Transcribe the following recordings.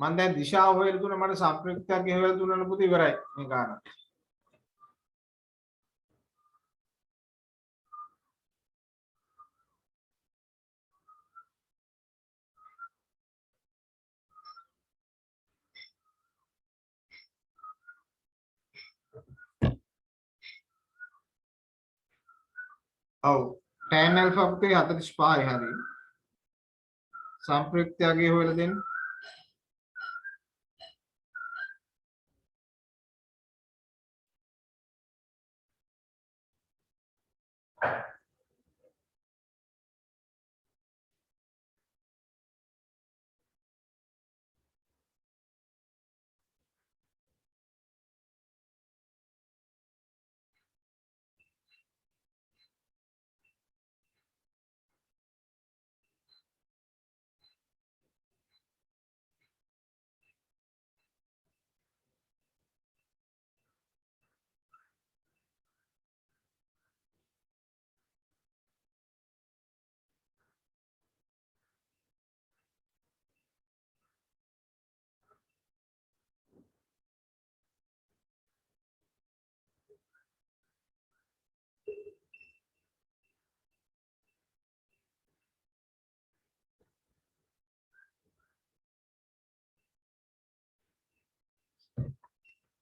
මම දැන් දිශාව හොයලා දුන්නා මට සම්ප්‍රයුක්තයක් හොයලා දුන්නා පුතේ ඉවරයි මේ ගාන. ඔව් tan alpha පුතේ 45යි හරි. සම්ප්‍රයුක්තයගේ හොයලා දෙන්න.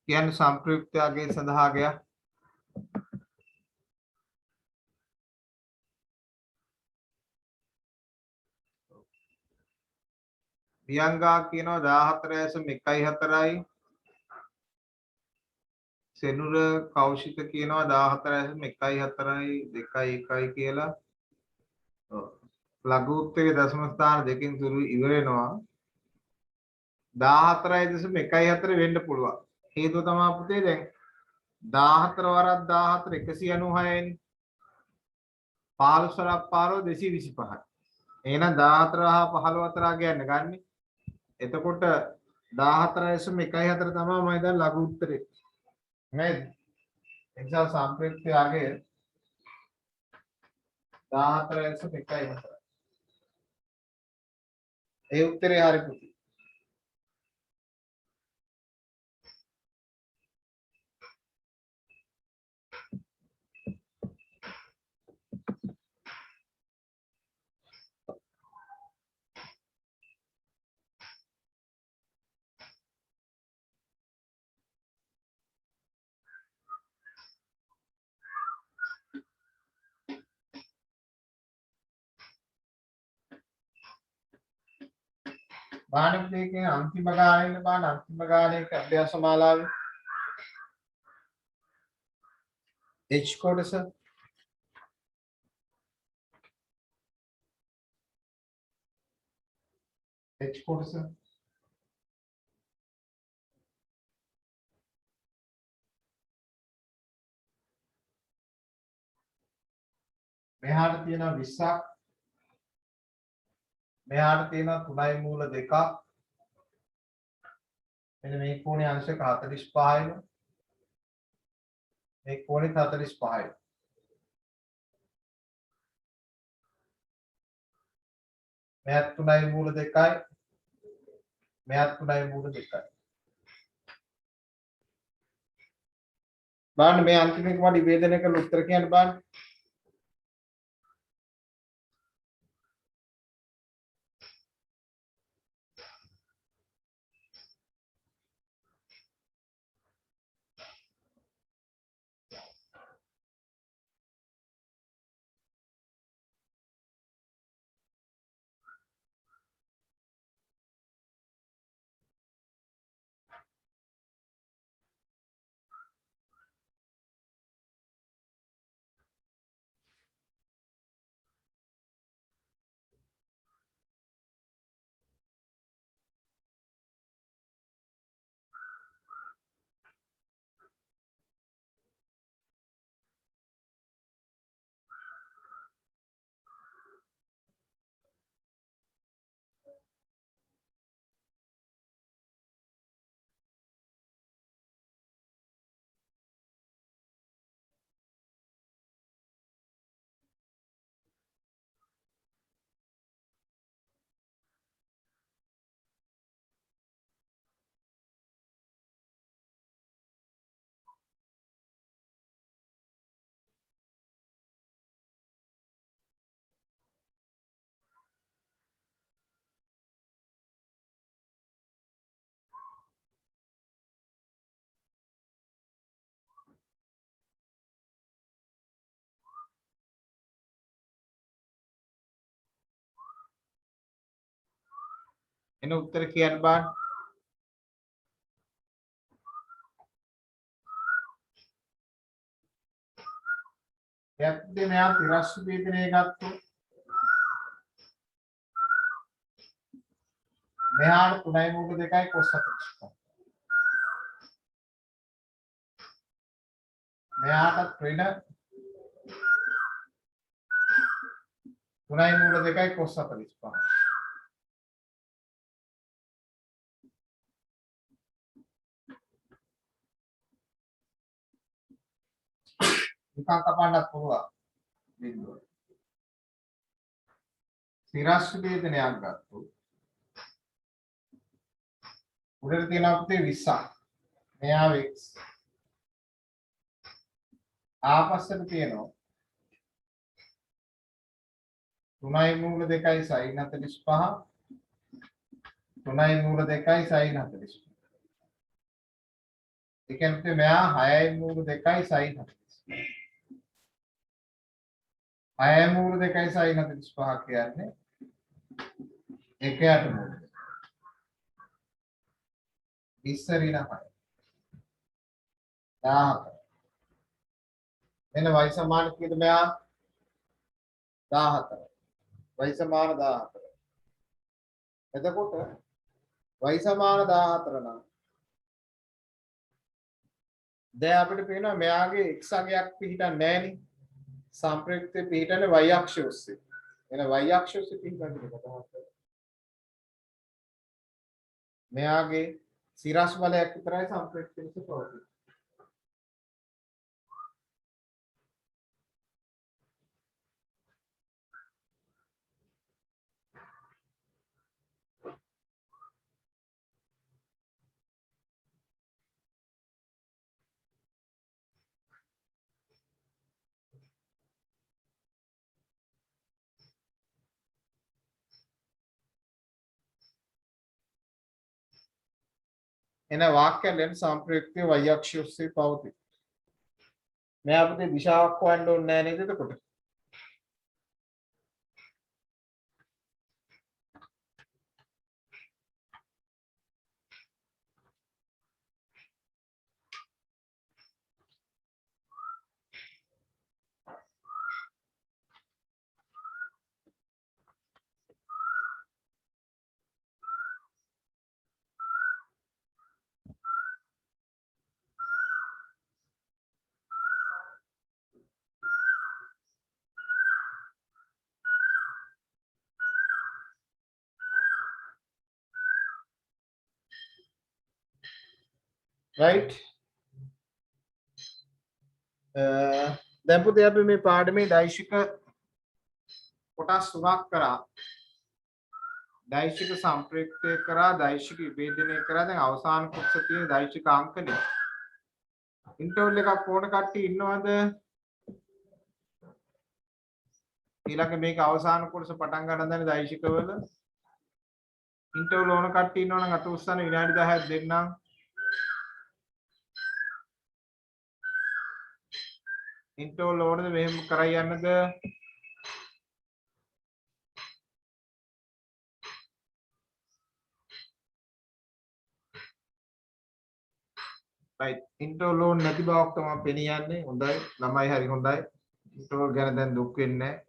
කියන්නේ සම්ප්‍රයුක්තයගේ සඳහා ගියා. පියංගා කියනවා 14.1.4යි. සෙනුර කෞශික කියනවා 14.1.4යි 2.1යි කියලා. ඔව්. ලඝු උත්තරේ දශම ස්ථාන දෙකකින් තුරු ඉවර වෙනවා. 14.1.4 වෙන්න පුළුවන්. හේතුව තමයි පුතේ දැන් 14 වරක් 14 196යිනේ. 15 වරක් 15 225යි. එහෙනම් 14 හා 15 අතර ගන්න ගන්නේ. එතකොට 14.1.4 තමයි මම දැන් ලඝු උත්තරේ. නේද? එක්සල් සම්ප්‍රයුක්තයගේ 14.1.4. ඒ උත්තරේ හරි පුතේ. බාහනක දෙකේ අන්තිම ගානේ බලන්න අන්තිම ගානේ අභ්‍යාස මාලාවේ H කොටස මෙහාට තියෙනවා 20ක් මෙහාට තියෙනවා 3යි මූල 2ක් මෙන්න මේ කෝණේ අංශක 45යි මේ කෝණේ 45යි මෙහාට 3යි මූල 2යි මෙහාට 3යි මූල 2යි බලන්න මේ අන්තිම එක මට නිවේදනය කරලා උත්තර කියන්න බලන්න එන උත්තර කියන්න බෑ. යද්දී මෙයා තිරස්ස වේදනය ගත්තොත් මෙහාට 3.2යි cos 45. මෙහාට ඍණ 3.2යි cos 45. නිකන් කපන්නත් පුළුවන් බිඳුව. තිරස්ස වේදනයක් ගත්තොත් උඩට තියෙන අපිට 20ක්. මෙයා x. ආපස්සට තියෙනවා 3.2යි sin 45. 3.2යි sin 45. ඒ කියන්නේ මෙයා 6.2යි sin 45. 6.2යි sin 45 කියන්නේ 1.8 ඉස්සරින 6 14. එන y සමාන කීයද මෙයා 14. y සමාන 14. එතකොට y සමාන 14 නම් දැන් අපිට පේනවා මෙයාගේ x අගයක් පිටින් නැහෙනේ. සම්ප්‍රයුක්තේ පිටින්නේ y අක්ෂය ඔස්සේ. එන y අක්ෂය ඔස්සේ පිටින්නේ කොහොමද? මෙයාගේ සිරස් බලයක් විතරයි සම්ප්‍රයුක්තේ ඔස්සේ පවතින්නේ. එන වාක්‍යයෙන් සම්ප්‍රයුක්තේ y අක්ෂය ඔස්සේ පවතී. මේ අපිට දිශාවක් හොයන්න ඕනේ නැහැ නේද එතකොට? right දැන් පුතේ අපි මේ පාඩමේ දෛශික කොටස් තුනක් කරා. දෛශික සම්ප්‍රයුක්තය කරා, දෛශික විභේදනය කරා. දැන් අවසාන කොටස තියෙන දෛශික අංකණය. ඉන්ටර්වල් එකක් ඕන කට්ටිය ඉන්නවද? ඊළඟ මේක අවසාන කොටස පටන් ගන්න දැන් දෛශිකවල ඉන්ටර්වල් ඕන කට්ටිය ඉන්නවනම් අත උස්සන විනාඩි 10ක් දෙන්නම්. ඉන්ටර්වල් ඕනද මෙහෙම කරයි යන්නද? right ඉන්ටර්වල් ඕන නැති බවක් තමයි පෙනියන්නේ. හොඳයි ළමයි හරි හොඳයි. ඉන්ටර්වල් ගැන දැන් දුක් වෙන්නේ නැහැ.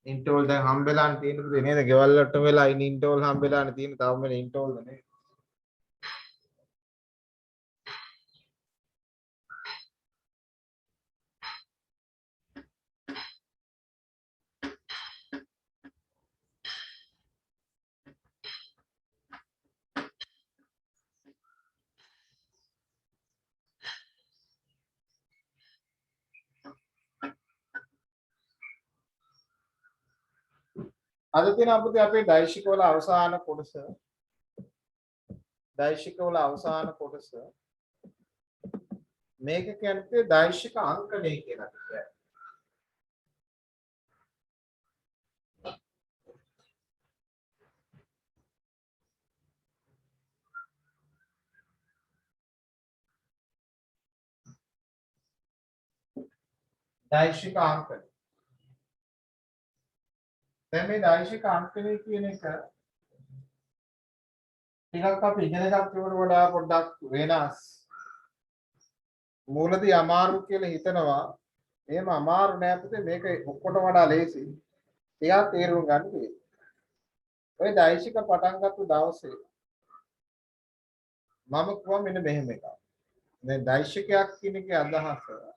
ඉන්ටර්වල් දැන් හම්බෙලා තියෙන පුතේ නේද? ගෙවල් වලට වෙලා ඉන්න ඉන්ටර්වල් හම්බෙලානේ තියෙන. තවම මේ ඉන්ටර්වල් නේ. අද තියෙන අපිට අපේ දෛශිකවල අවසාන කොටස. දෛශිකවල අවසාන කොටස. මේක කියන්නේ දෛශික අංකණය කියලා කියන්නේ. දෛශික අංකණය. දැන් මේ දෛශික අංකණය කියන එක ටිකක් අපි ඉගෙන ගන්නකොට වඩා පොඩ්ඩක් වෙනස්. මූලදී අමාරු කියලා හිතනවා. එහෙම අමාරු නෑ පුතේ මේක ඔක්කොටම වඩා ලේසි. එයා තේරුම් ගන්න ඕනේ. ඔය දෛශික පටන් ගත්ත දවසේ මම කිව්වා මෙන්න මෙහෙම එකක්. දැන් දෛශිකයක් කියන එකේ අදහස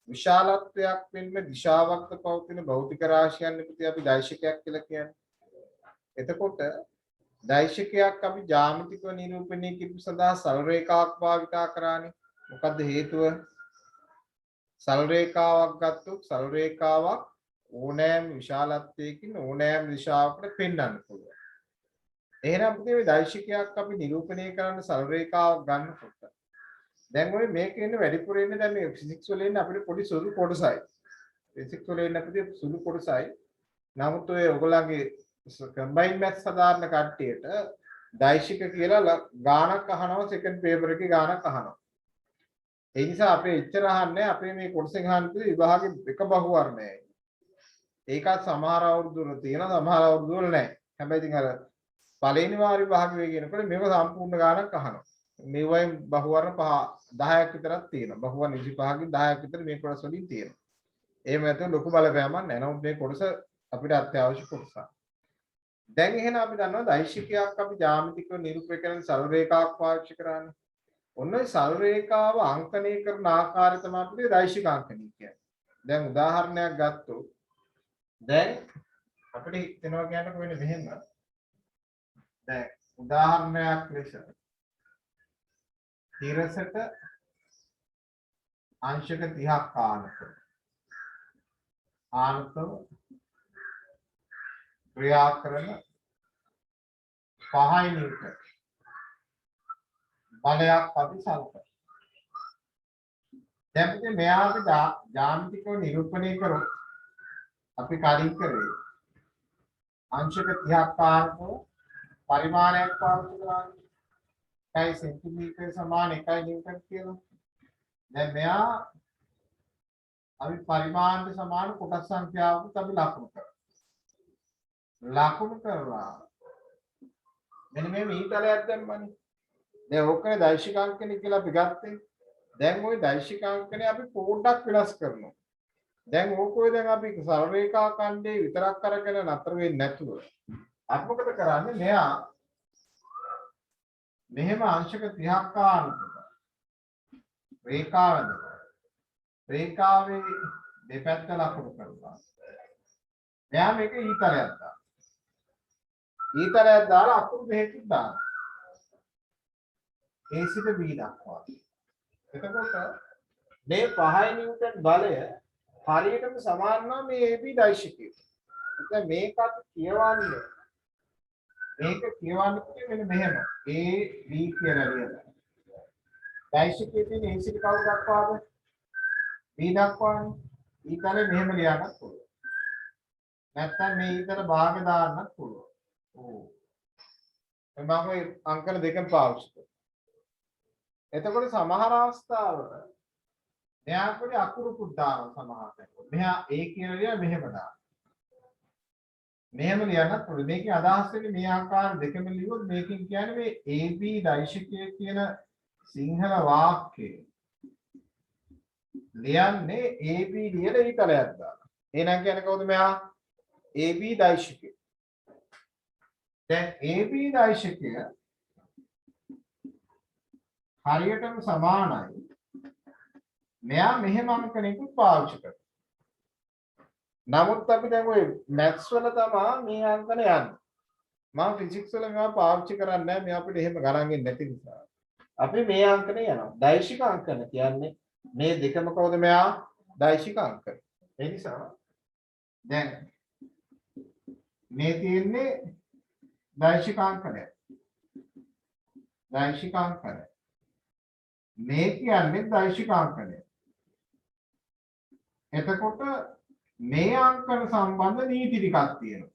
විශාලත්වයක් වෙන්න දිශාවක්ද පවතින භෞතික රාශියන් පිටි අපි දෛශිකයක් කියලා කියන්නේ. එතකොට දෛශිකයක් අපි ජ්‍යාමිතිකව නිරූපණය කිරීම සඳහා සරල රේඛාවක් භාවිතා කරානේ. මොකද්ද හේතුව? සරල රේඛාවක් ගත්තොත් සරල රේඛාවක් ඕනෑම විශාලත්වයකින් ඕනෑම දිශාවකට පෙන්වන්න පුළුවන්. එහෙනම් පුතේ මේ දෛශිකයක් අපි නිරූපණය කරන්න සරල රේඛාවක් ගන්නකොට දැන් ඔය මේක ඉන්න වැඩිපුර ඉන්නේ දැන් මේ ෆිසික්ස් වල ඉන්න අපිට පොඩි සුළු කොටසයි. ෆිසික්ස් වල ඉන්න අපිට සුළු කොටසයි. නමුත් ඔය ඔයගොල්ලන්ගේ කම්බයින් මැත්ස් සාධාරණ කට්ටියට දෛශික කියලා ගානක් අහනවා සෙකන්ඩ් පේපර් එකේ ගානක් අහනවා. ඒ නිසා අපේ එච්චර අහන්නේ අපේ මේ කොටසෙන් අහන්නේ විභාගෙ එක බහු වර්ණයයි. ඒකත් සමහර අවුරුදු වල තියෙනවා සමහර අවුරුදු වල නැහැ. හැබැයි ඉතින් අර පළවෙනි වාරි විභාගෙ කියනකොට මේක සම්පූර්ණ ගානක් අහනවා. මේ වයින් බහු වර්ණ 10ක් විතරක් තියෙනවා. බහු වර්ණ 25කින් 10ක් විතර මේ කොටස් වලින් තියෙනවා. එහෙම නැත්නම් ලොකු බලපෑමක් නැහැ. නමුත් මේ කොටස අපිට අත්‍යවශ්‍ය කොටසක්. දැන් එහෙනම් අපි දන්නවා දෛශිකයක් අපි ජ්‍යාමිතිකව නිරූපණය කරන සරල රේඛාවක් පාවිච්චි කරන්නේ. ඔන්න ඔය සරල රේඛාව අංකණය කරන ආකාරය තමයි අපිට දෛශික අංකණය කියන්නේ. දැන් උදාහරණයක් ගත්තොත් දැන් අපිට හිතෙනවා කියන්නකො වෙන්නේ මෙහෙම. දැන් උදාහරණයක් ලෙස තිරසට අංශක 30ක් ආනතව ක්‍රියා කරන 5 නිව්ටන් බලයක් අපි සල්කන. දැන් අපි මෙයා අපි ජ්‍යාමිතිකව නිරූපණය කරොත් අපි කලින් කරේ අංශක 30ක් ආනතව පරිමාණයක් පාවිච්චි කරන්නේ. 1 සෙන්ටිමීටර සමාන 1 නිව්ටන් කියලා. දැන් මෙයා අපි පරිමාණයට සමාන කොටස් සංඛ්‍යාවකුත් අපි ලකුණු කරනවා. ලකුණු කරලා මෙන්න මේ ඊතලයක් දැම්මනේ. දැන් ඕකනේ දෛශික අංකණය කියලා අපි ගත්තේ. දැන් ওই දෛශික අංකණය අපි පොඩ්ඩක් වෙනස් කරනවා. දැන් ඕකෝයි දැන් අපි සරල රේඛා ඛණ්ඩේ විතරක් අරගෙන නතර වෙන්නේ නැතුව අපි මොකද කරන්නේ? මෙයා මෙහෙම අංශක 30ක් ආනකොට රේඛාවද රේඛාවේ දෙපැත්ත ලකුණු කරලා මෙයා මේක ඊතලයක් දානවා. ඊතලයක් දාලා අකුරු දෙකකින් දානවා. A සිට B දක්වා. එතකොට මේ 5 නිව්ටන් බලය හරියටම සමාන නම් මේ AB දෛශිකය. දැන් මේකත් කියවන්නේ මේක කියවන්නේ මෙන්න මෙහෙම A B කියලා ලියලා. දෛශිකයේ තියෙන A සිට කවුද දක්වාද? B දක්වානේ. ඊතලේ මෙහෙම ලියන්නත් පුළුවන්. නැත්තම් මේ ඊතල භාග දාන්නත් පුළුවන්. ඕ. මම අංකන දෙකම පාවිච්චි කරනවා. එතකොට සමහර අවස්ථාවල මෙයා පොඩි අකුරුකුත් දානවා සමහරට. මෙහා A කියලා ලියලා මෙහෙම දානවා. මෙහෙම ලියන්නත් පුළුවන්. මේකේ අදහස් වෙන්නේ මේ ආකාර දෙකම ලියුවොත් මේකෙන් කියන්නේ මේ AB දෛශිකය කියන සිංහල වාක්‍යය ලියන්නේ AB ලියලා ඊතලයක් දානවා. එහෙනම් කියන්නේ කවුද මෙයා? AB දෛශිකය. දැන් AB දෛශිකය හරියටම සමානයි. මෙයා මෙහෙම අංකණයකුත් පාවිච්චි කරනවා. නමුත් අපි දැන් ওই මැත්ස් වල තමයි මේ අංකන යන්නේ. මම ෆිසික්ස් වල මේවා පාවිච්චි කරන්නේ නැහැ. මේ අපිට එහෙම ගණන් එන්නේ නැති නිසා. අපි මේ අංකනේ යනවා. දෛශික අංකන කියන්නේ මේ දෙකම කවුද මෙයා? දෛශික අංකන. ඒ නිසා දැන් මේ තියෙන්නේ දෛශික අංකනය. දෛශික අංකනය. මේ කියන්නේ දෛශික අංකනය. එතකොට මේ අංකන සම්බන්ධ නීති ටිකක් තියෙනවා.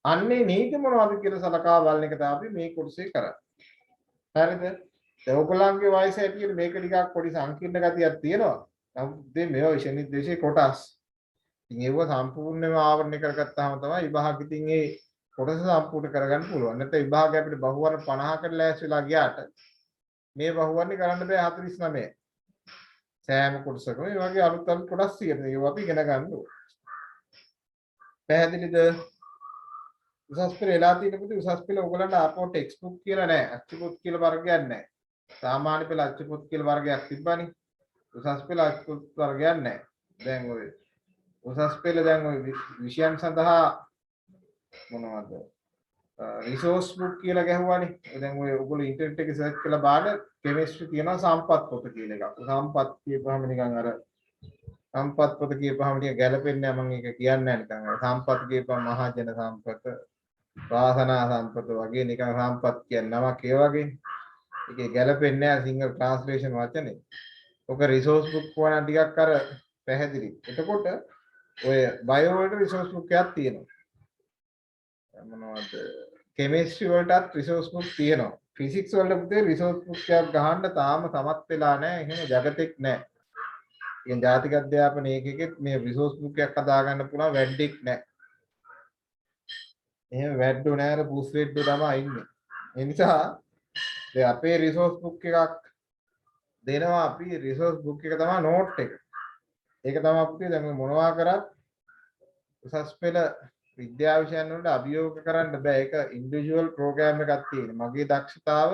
අන්නේ නීති මොනවද කියලා සලකා බලන එක තමයි අපි මේ කොටසේ කරන්නේ. හරිද? දැන් ඔයගොල්ලන්ගේ වයස ඇටියට මේක ටිකක් පොඩි සංකීර්ණ ගතියක් තියෙනවා. නමුත් මේවා විෂය නිර්දේශයේ කොටස්. ඉතින් ඒව සම්පූර්ණයෙන්ම ආවරණය කරගත්තාම තමයි විභාගෙ ඉතින් ඒ කොටස සම්පූර්ණ කරගන්න පුළුවන්. නැත්නම් විභාගය අපිට බහුවර්ණ 50කට ලෑස්තිලා ගියාට මේ බහුවර්ණේ කරන්න බෑ 49. සෑම කොටසකම මේ වගේ අලුත් අලුත් කොටස් තියෙනවා. ඒවා අපි ඉගෙන ගන්න ඕනේ. පැහැදිලිද? උසස් පෙළ එලා තියෙන පුතේ උසස් පෙළ ඔයගලන්ට ආපෝ ටෙක්ස්ට් බුක් කියලා නෑ. අච්චු පොත් කියලා වර්ගයක් නෑ. සාමාන්‍ය පෙළ අච්චු පොත් කියලා වර්ගයක් තිබ්බනේ. උසස් පෙළ අච්චු පොත් වර්ගයක් නෑ. දැන් ඔය උසස් පෙළ දැන් ඔය විෂයන් සඳහා මොනවද? රිසෝස් බුක් කියලා ගැහුවානේ. දැන් ඔය ඔයගොල්ලෝ ඉන්ටර්නෙට් එකේ සර්ච් කරලා බලන්න කෙමිස්ට්‍රි තියෙනවා සම්පත් පොත කියලා එකක්. සම්පත් කියපුවාම නිකන් අර සම්පත් පොත කියපුවාම ටික ගැලපෙන්නේ නැහැ. මම ඒක කියන්නේ නැහැ නිකන්. සම්පත් කියපුවාම මහජන සම්පත, වාසනා සම්පත වගේ නිකන් සම්පත් කියන නමක් ඒ වගේ. ඒකේ ගැලපෙන්නේ නැහැ සිංගල් ට්‍රාන්ස්ලේෂන් වචනේ. ඔක රිසෝස් බුක් වුණා ටිකක් අර පැහැදිලි. එතකොට ඔය බයෝ වලට රිසෝස් බුක් එකක් තියෙනවා. මොනවද කෙමිස්ට්‍රි වලටත් රිසෝස් බුක් තියෙනවා. ෆිසික්ස් වලට පුතේ රිසෝස් බුක් එකක් ගහන්න තාම සමත් වෙලා නැහැ. එහෙම జగතෙක් නැහැ. ඉතින් ජාතික අධ්‍යාපන ඒකෙකෙත් මේ රිසෝස් බුක් එකක් හදාගන්න පුළුවන් වැඩික් නැහැ. එහෙම වැඩෝ නැහැ අර පුස් වෙඩ්ඩෝ තමයි ඉන්නේ. ඒ නිසා දැන් අපේ රිසෝස් බුක් එකක් දෙනවා අපි රිසෝස් බුක් එක තමයි නෝට් එක. ඒක තමයි අපිට දැන් මොනවා කරත් උසස් පෙළ විද්‍යා විෂයන් වලට අභියෝග කරන්න බෑ. ඒක ඉන්ඩිවිජුවල් ප්‍රෝග්‍රෑම් එකක් තියෙන. මගේ දක්ෂතාව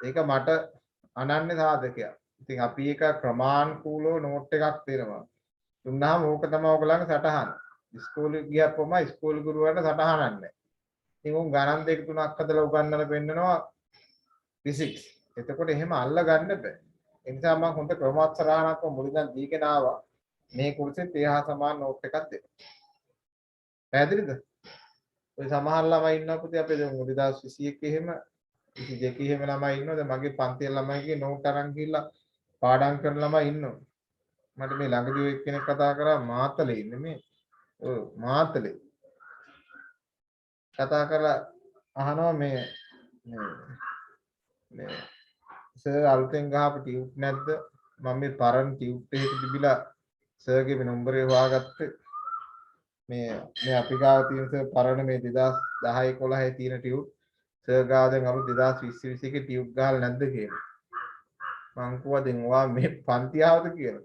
ඒක මට අනන්‍ය සාධකයක්. ඉතින් අපි ඒක ක්‍රමානුකූලව නෝට් එකක් දෙනවා. දුන්නාම ඕක තමයි ඔයගලගේ සටහන. ඉස්කෝලේ ගියපොම ඉස්කෝලේ ගුරුවරට සටහනක් නැහැ. ඉතින් උන් ගණන් දෙක තුනක් හදලා උගන්වලා පෙන්නනවා ෆිසික්ස්. එතකොට එහෙම අල්ල ගන්න බෑ. ඒ නිසා මම හොඳ ක්‍රමවත් සරහනක් මුලින්ම දීගෙන ආවා. මේ කුරුසෙත් එහා සමාන නෝට් එකක් දෙන්න. පැහැදිලිද? ඔය සමහර ළමයි ඉන්නවා පුතේ අපේ දැන් 2021 එහෙම 22 එහෙම ළමයි ඉන්නවා. දැන් මගේ පන්තියේ ළමයිගේ නෝට් අරන් ගිහිල්ලා පාඩම් කරන ළමයි ඉන්නවා. මට මේ ළඟදී ඔය කෙනෙක් කතා කරා මාතලේ ඉන්නේ මේ. ඔව් මාතලේ. කතා කරලා අහනවා මේ සර් අලුතෙන් ගහපු ටියුබ් නැද්ද? මම මේ පරණ ටියුබ් එකක තිබිලා සර්ගේ මේ නම්බරේ හොයාගත්තේ. මේ අපි ගාව තියෙන සර් පරණ මේ 2010 11 තියෙන ටියුබ් සර් ගාව දැන් අලුත් 2020 21 ටියුබ් ගහලා නැද්ද කියලා. මං කිව්වා දැන් ඔයා මේ පන්ති ආවද කියලා.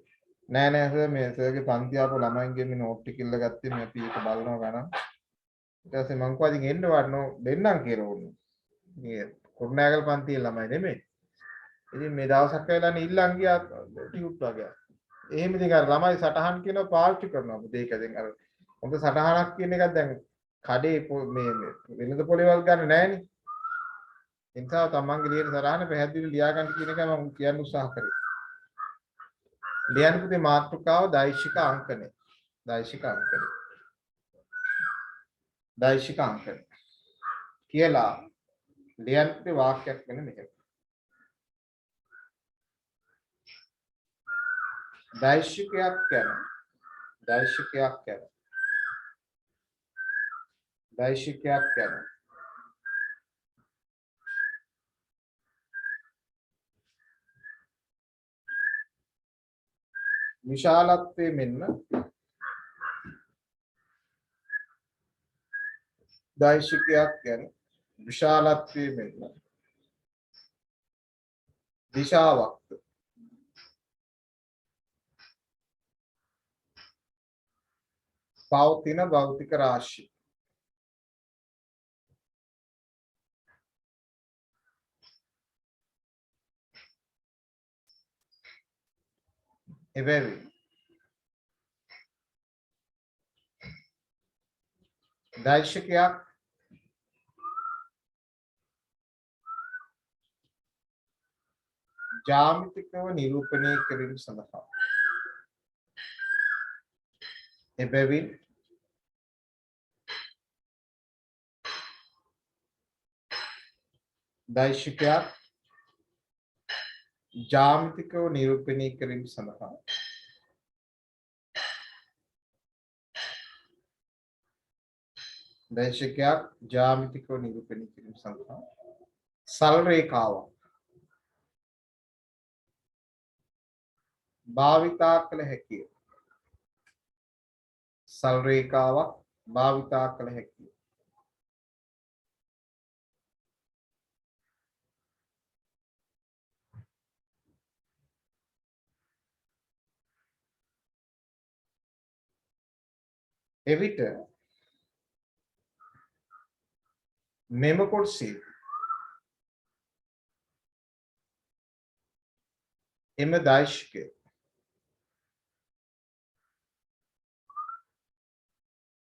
නෑ නෑ සර් මේ සර්ගේ පන්ති ආපු ළමයින්ගේ මේ නෝට් එක කිල්ල ගත්තේ මේ අපි ඒක බලනවා ගණන්. ඊට පස්සේ මං කිව්වා ඉතින් එන්න වඩනෝ දෙන්නම් කියලා ඕනේ. මේ කුරුණෑගල පන්තියේ ළමයි නෙමෙයි. ඉතින් මේ දවසක් වෙලානේ ඉල්ලන් ගියා ටියුබ් වගේ. එහෙම ඉතින් අර ළමයි සටහන් කියනවා පාවිච්චි කරනවා. ඒක දැන් අර හොඳ සටහනක් කියන එකක් දැන් කඩේ මේ වෙළඳ පොළේවල් ගන්න නැහැනේ. ඒ නිසා තමන්ගේ ලියන සටහන පැහැදිලිව ලියා ගන්න කියන එක මම කියන්න උත්සාහ කරේ. ලියන්න පුතේ මාතෘකාව දෛශික අංකණය. දෛශික අංකණය. දෛශික අංකණය කියලා ලියන්න පුතේ වාක්‍යයක් වෙන මෙහෙම. දෛශිකයක් කියන්නේ දෛශිකයක් කියන්නේ දෛශිකයක් කියන්නේ විශාලත්වයේ මෙන්න දෛශිකයක් කියන්නේ විශාලත්වයේ මෙන්න දිශාවක් පවතින භෞතික රාශිය. එබැවින් දෛශිකයක් ජ්‍යාමිතිකව නිරූපණය කිරීම සඳහා එබැවින් දෛශිකයක් ජ්‍යාමිතිකව නිරූපණය කිරීම සඳහා දෛශිකයක් ජ්‍යාමිතිකව නිරූපණය කිරීම සඳහා සල් රේඛාවක් භාවිතා කළ හැකිය. සල් රේඛාවක් භාවිතා කළ හැකිය. එවිට මෙම කොටසේ එම දෛශිකය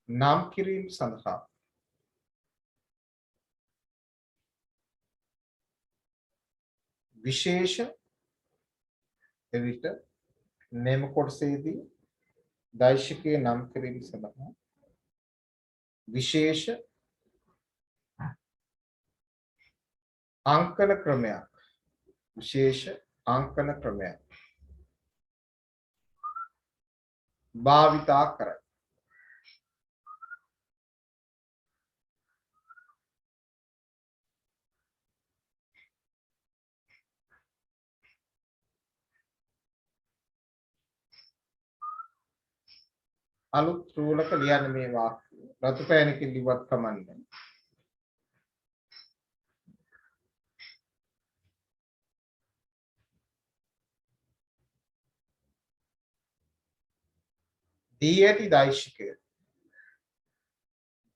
නම් කිරීම සඳහා විශේෂ එවිට මෙම කොටසේදී දෛශිකය නම් කිරීම සඳහා විශේෂ අංකන ක්‍රමයක් භාවිතා කරයි. අලුත් රූලක ලියන්න මේ වාක්‍ය රතු පෑනකින් ලිව්වත් කමන්නේ.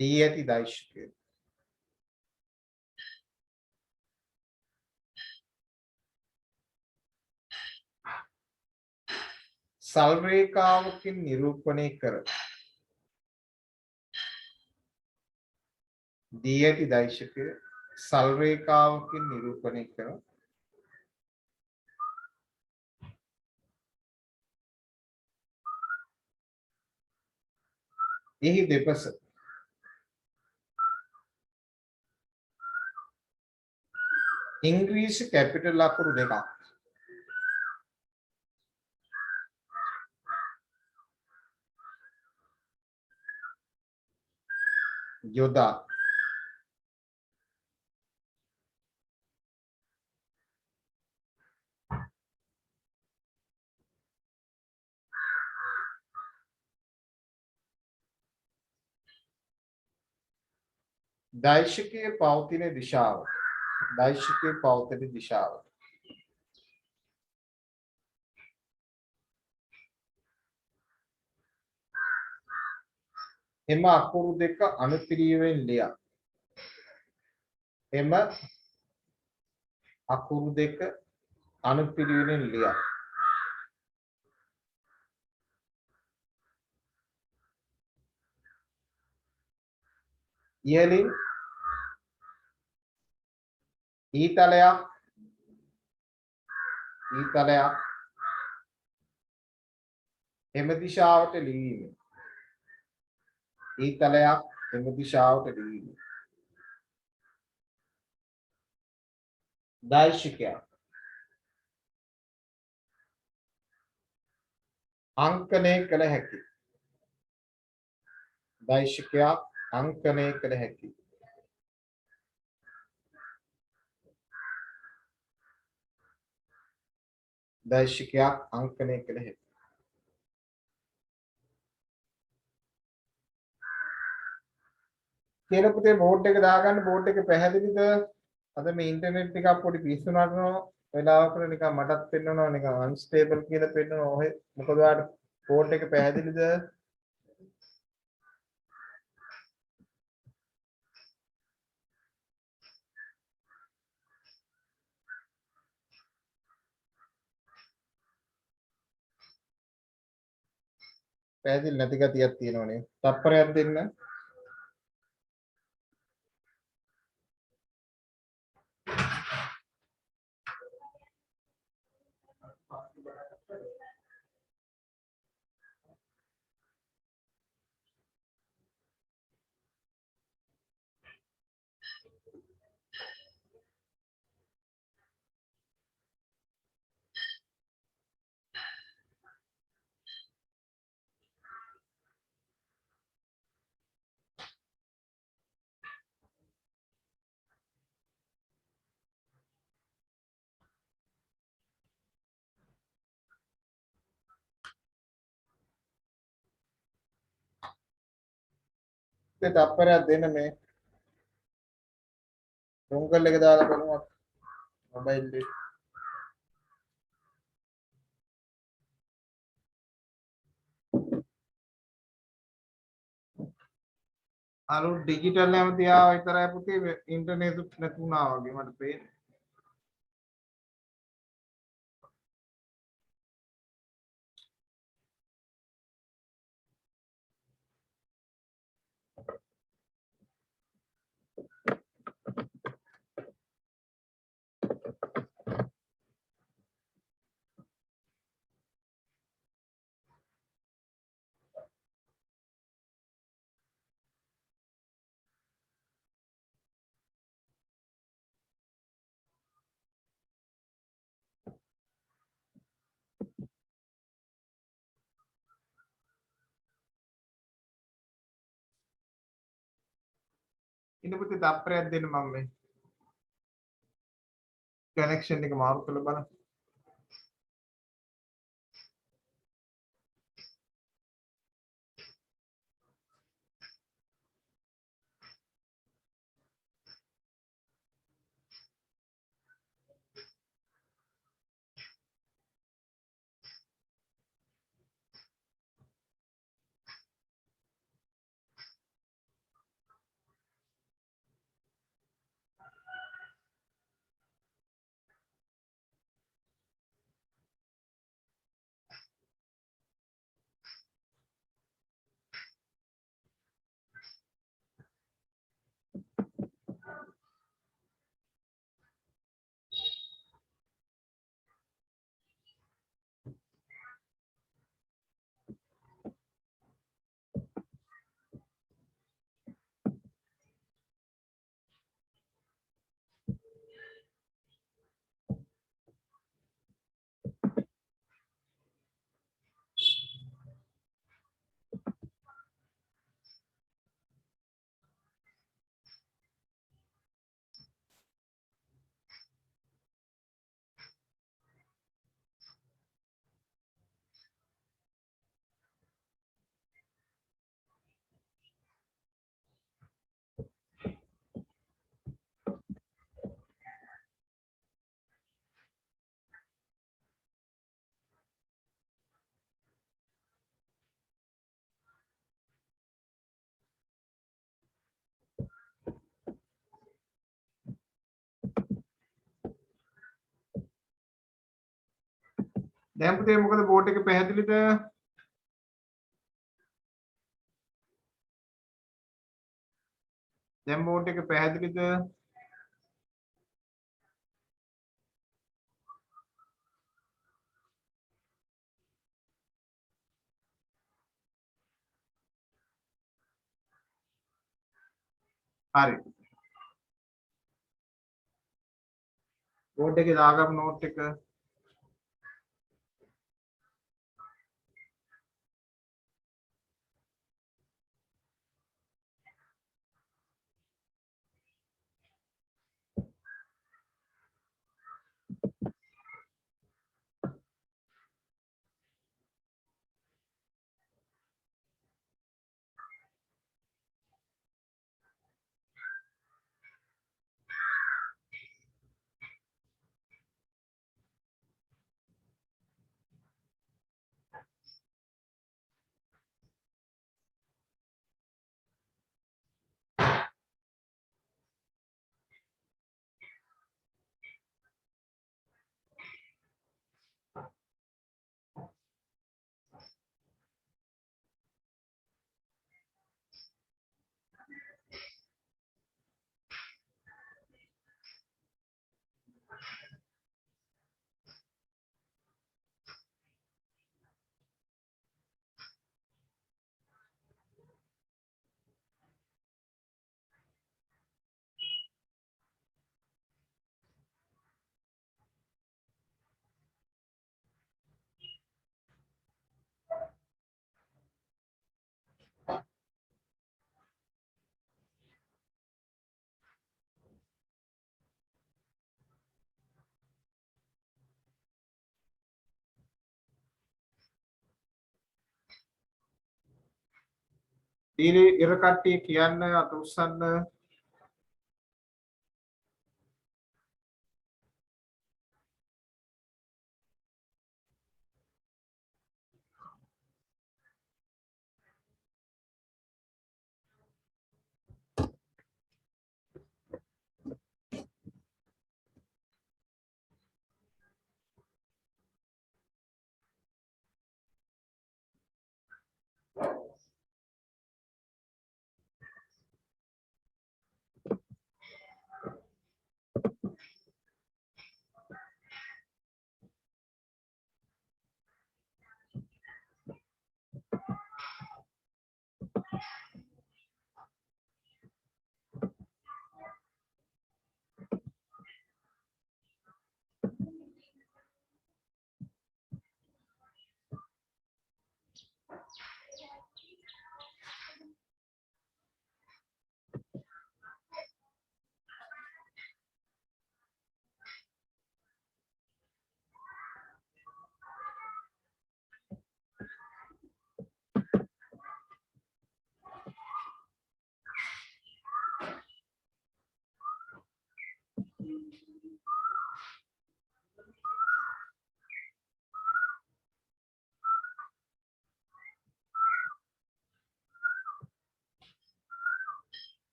දී ඇති දෛශිකය සල් රේඛාවකින් නිරූපණය කර දී ඇති දෛශිකය සල් රේඛාවකින් නිරූපණය කර එහි දෙපස ඉංග්‍රීසි කැපිටල් අකුරු දෙකක් යොදා දෛශිකයේ පවතින දිශාව එම අකුරු දෙක අනුපිළිවෙලින් ලියා ඉහළින් ඊතලයක් එම දිශාවට ලිවීම දෛශිකයක් අංකනය කළ හැකි කියන පුතේ බෝඩ් එක දාගන්න බෝඩ් එක පැහැදිලිද අද මේ ඉන්ටර්නෙට් ටිකක් පොඩි පිස්සු නටනවා වෙලාවකට නිකන් මටත් පෙන්නනවා නිකන් අන්ස්ටේබල් කියලා පෙන්නනවා ඔහෙ මොකද ඔයාලට බෝඩ් එක පැහැදිලිද පැහැදිලි නැති ගතියක් තියෙනවනේ තප්පරයක් දෙන්න තප්පරයක් දෙන්න මේ ඩොංගල් එක දාලා බලමු මොබයිල් එකේ අලු ඩිජිටල් නැමතියාව විතරයි පුතේ ඉන්ටර්නෙට් නැතුණා වගේ මට පේන්නේ. ඉන්න පුතේ තප්පරයක් දෙන්න මම මේ කනෙක්ෂන් එක මාරු කරලා බලන්න. දැන් පුතේ මොකද බෝඩ් එක පැහැදිලිද? දැන් බෝඩ් එක පැහැදිලිද? හරි. බෝඩ් එකේ දාගමු නෝට් එක. ඉර කට්ටිය කියන්න අත උස්සන්න.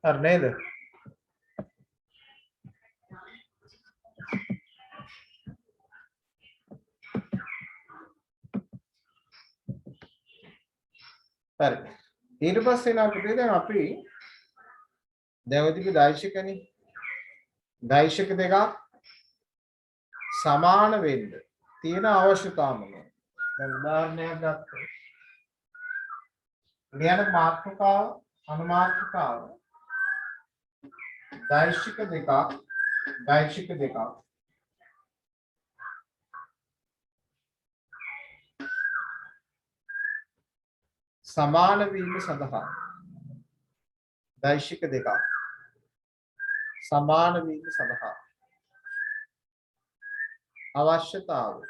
හරි නේද? හරි. ඊට පස්සේ නම් පුතේ දැන් අපි දැන් ඔය තිබි දෛශිකනේ. දෛශික දෙකක් සමාන වෙන්න තියෙන අවශ්‍යතාව මොනවද? දැන් උදාහරණයක් ගත්තොත් ලියන මාතෘකාව අනුමාත්‍රකාව දෛශික දෙකක් සමාන වීම සඳහා දෛශික දෙකක් සමාන වීම සඳහා අවශ්‍යතාව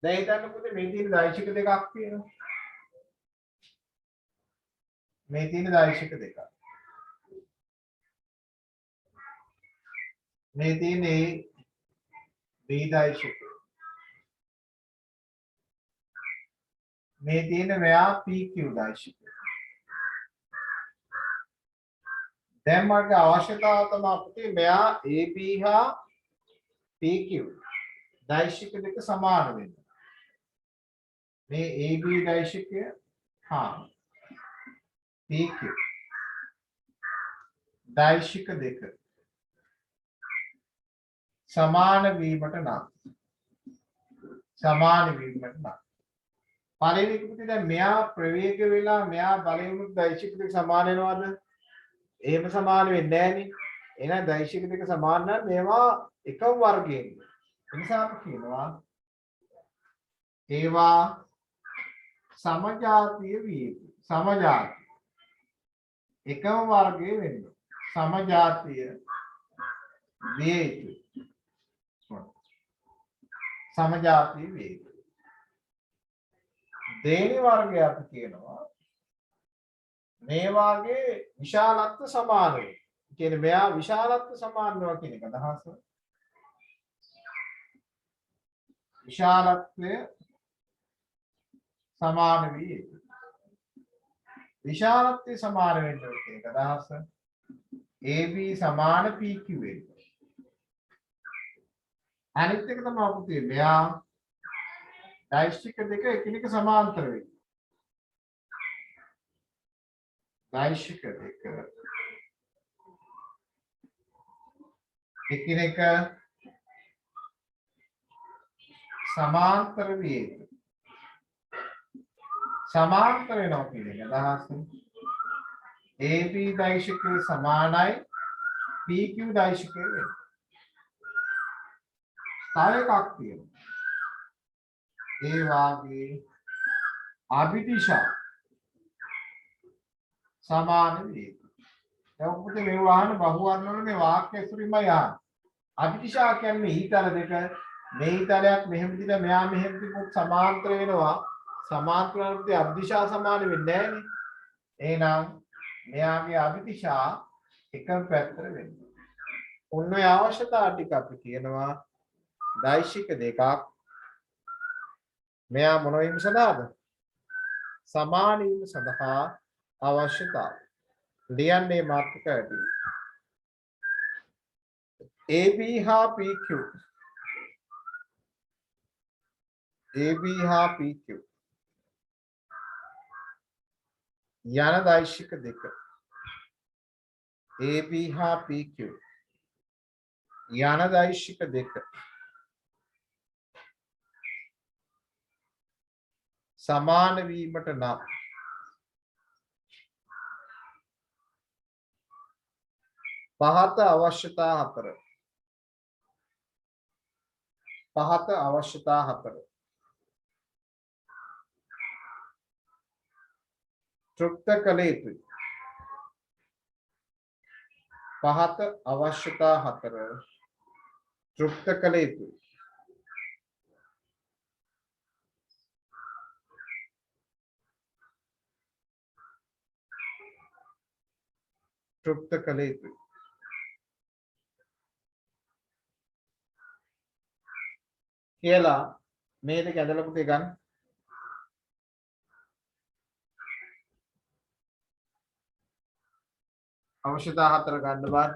දැන් හිතන්න පුතේ මේ තියෙන දෛශික දෙකක් තියෙනවා. මේ තියෙන දෛශික දෙකක්. මේ තියෙන B දෛශික. මේ තියෙන මෙයා PQ දෛශික. දැන් මගේ අවශ්‍යතාව තමයි පුතේ මෙයා AB හා PQ දෛශික දෙක සමාන වෙන්න. මේ AB දෛශිකය හා PQ දෛශික දෙක සමාන වීමට නම් පළවෙනි පුතේ දැන් මෙයා ප්‍රවේග වෙලා මෙයා බලයුණු දෛශික දෙක සමාන වෙනවද? එහෙම සමාන වෙන්නේ නැහනේ. එහෙනම් දෛශික දෙක සමාන නම් මේවා එකම වර්ගයෙන්. ඒ නිසා අපි කියනවා ඒවා සමජාතීය විය යුතුයි. සමජාති එකම වර්ගයේ වෙන්න. සමජාතීය විය යුතුයි. සමජාතීය විය යුතුයි. දෙවෙනි වර්ගය අපි කියනවා මේ වාගේ විශාලත්ව සමාන වේ. කියන්නේ මෙයා විශාලත්ව සමාන වෙනවා කියන එක අදහස. විශාලත්වය සමාන විය යුතුයි. විශාලත්වය සමාන වෙන්න කියන එක අදහස. AB සමාන PQ වෙන්න. අනිත් එක තමයි පුතේ මෙයා දෛශික දෙක එකිනෙක සමාන්තර වෙන්න. දෛශික දෙක එකිනෙක සමාන්තර විය යුතුයි. සමාන්තර වෙනවා කියන එක අදහස. AB දෛශිකය සමානයි PQ දෛශිකය වෙන්න. තව එකක් තියෙනවා. ඒ වාගේ අභිදිශා සමාන වේ. දැන් ඔබට මේ වහන බහුවර්ණ වල මේ වාක්‍ය ඇසුරින්මයි ආන්නේ. අභිදිශා කියන්නේ ඊතල දෙක මේ ඊතලයක් මෙහෙම දිලා මෙයා මෙහෙම තිබුත් සමාන්තර වෙනවා. සමාන්තර වලදී අභිදිශා සමාන වෙන්නේ නැහැනේ. එහෙනම් මෙයාගේ අභිදිශා එකම පැත්තට වෙනවා. ඔන්න ඔය අවශ්‍යතාව ටික අපි කියනවා දෛශික දෙකක් මෙයා මොන වීම සඳහාද? සමාන වීම සඳහා අවශ්‍යතාවය. ලියන්නේ මාතෘකාවට AB හා PQ AB හා PQ යන දෛශික දෙක AB හා PQ යන දෛශික දෙක සමාන වීමට නම් පහත අවශ්‍යතා හතර තෘප්ත කළ යුතුයි. පහත අවශ්‍යතා හතර තෘප්ත කළ යුතුයි. තෘප්ත කළ යුතුයි. කියලා මේ දෙක ඇදලා පුතේ ගන්න. අවශ්‍යතා 4 ගන්න බාර.